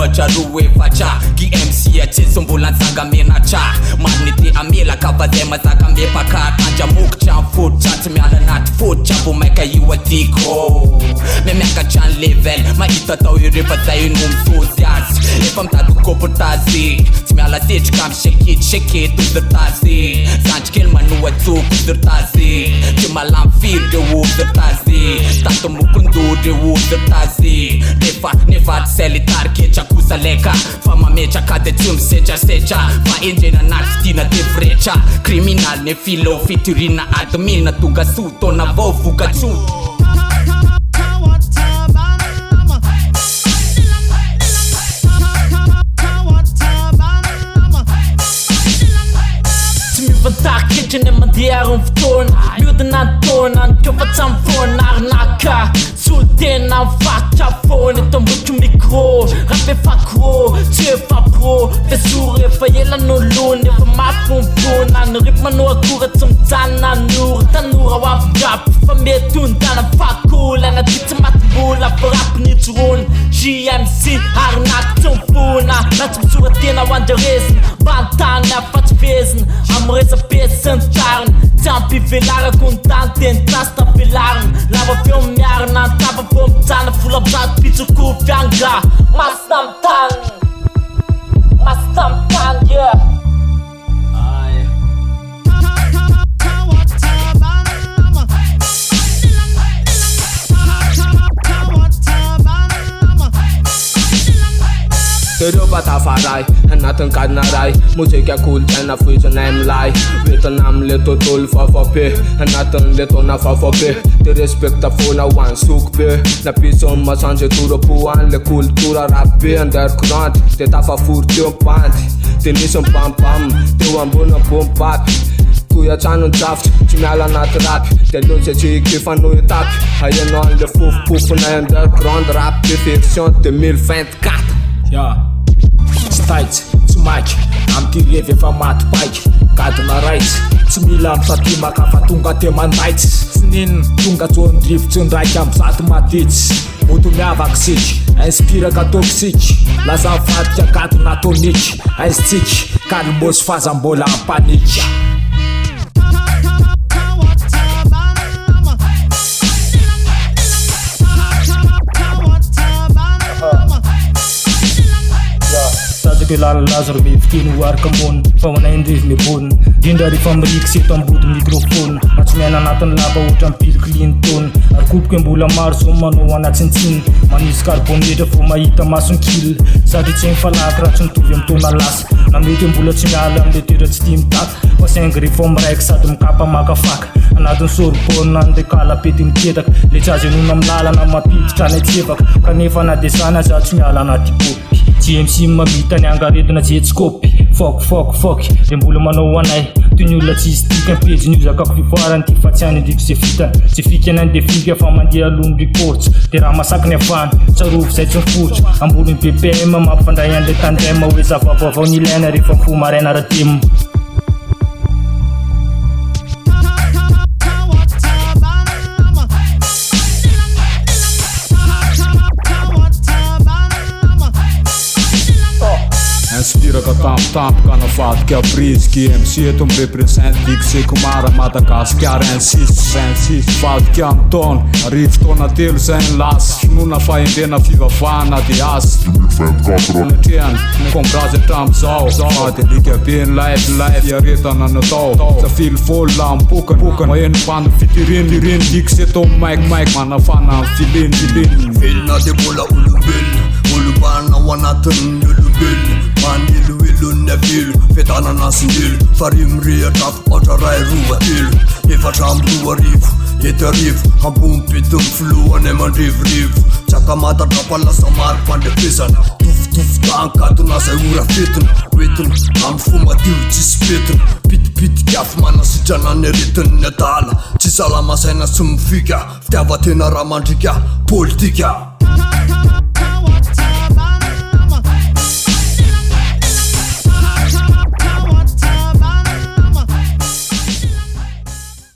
ohatra roa efatra KMC atsesy mbola nitsanga menatra magnety amela kavazay mazaka mepaka tandramokotra mifodotra tsy miala anaty fodotra mbo maika io atiko miamiakatra ny level mahita tao irefa zay no misozy azy efa mitady kopotazy tsy miala setrika mishekety ozirtazy zandrikely manoa tsoko ozirtazy tsy malamy firy reo ozirtazy tato mokondory reo ozirtazy nefa tsy selitariketra kosa leka fa mametraka de tsy misetrasetra fa enjena anaty fitina deviretra kriminal ne filo fiturina admina tonga sotona vao vokatsoto Vantaketra ny mandeha ary ny fotoana miodina ny taona ny kofa foana Arnak solo tena mivatotra foana eto ambotry micro rap efa gros tsy efa pro fesoro efa ela no lona efa mafompoana ny rip manao akora tsy mijanona nora tanora ho avy-drap fa mety ondana fakola anaty tsy matimbola fa rap ny drone JMC Arnak tsy mifona na tsy misoratena ho andraresina bantany afa-tsy vezina amreza pesy ny tariny tsy ampivelarako ny tany teny tasy tavelarina lava feo miarina ny tava feo mijana folabrato pitsoko fianga masina mitany yeah Tereo batafaray anatin'ny kadina ray mozika kolotsaina foizina milay hoentina am'le tontolo fafabe anatin'le taona fafabe de respecta foana ho an'ny soko be napisy amin'ny masanjy torapo an'le kultura rap be underground de tafafory teo mpandy de nisy mipampam teo ambony bombaby toyatrano ny javitra tsy miala anaty rapy de loatsa tsy fanoy etapy hainao an'le fofopofona underground rap de version 2024 yeah. Staits, tsy maika amty revy efa maty paika gadona raitsy tsy mila misatimaka fa tonga te mandaitsy sy niny tonga tsondrivotsy ndraiky am'zaty matitsy moto miavaky siky inspiraka toxique lasa mivadika gadona toniky aistiky kalmosy fazambola ampaniky Lazaro be fiteny ho araka ambony fa hoanay ndrevy mebonina indrindra rehefa mirikisy eto ambody mikrofona atsy miaina anatin'ny lava ohatra mipilikliny tony ary kopoka mbola maro so manao anatsintsiny manisy carbonetra vo mahita masony kil sady tsy mifalaky raha tsy mitovy amin'ny taona lasa na mety mbola tsy miala am'le toera tsy tia mitaka fa saingy rehefa miraiky sady mikapa makafaka anatin'ny sorbona andekala pety miketaka le tsy azo enona amin'ny lalana mapiditra any atsefaka kanefa na desana za tsy miala anaty popy GMC mamita ny angaretina jetscopy fok de mbola manao anay toy ny olona tsisy tika pejy ny ozakako fivoarany ty fa tsy any ndrivo se fitany tsy fikany de fika fa mandeha alony reports de raha masaky ny afany tsarovo zay tsy miforitra ambony BPM mampifandray an'le tandrema hoe zavavavao ny ilaina rehefa mifo maraina ratemo Inspiraka tampotampoka navadika prise KMC eto mirepresente dikseko mara Madagasikara insiste vadika amin'ny taona arivo taona telo zay ny lasy finoana fahendrena fivavahana de asy natreany kombrazy hatram'izao fady alika be ny live iaretana natao safily voly la mipokany maheno mpano fitiriny dikseto maikimaiky manafana amin'ny filiny velona de mbola olombelona olobana ao anatin'ny olombelona maneloelon'ny avelo fetanana asindelo farimrehatra ohatra ray rova telo efatra amroa arivo eto arivo ambony betiny filohany amandrivorivo tsaka matadrapalasa maro mpandefesana tofotovy tankatona zay ora fetina oentina amy fomadio tsisy petina pitipitika afy manasitrana ny aretin'ny adala tsy salamasaina sy mifika fitiavatena raha mandrika politika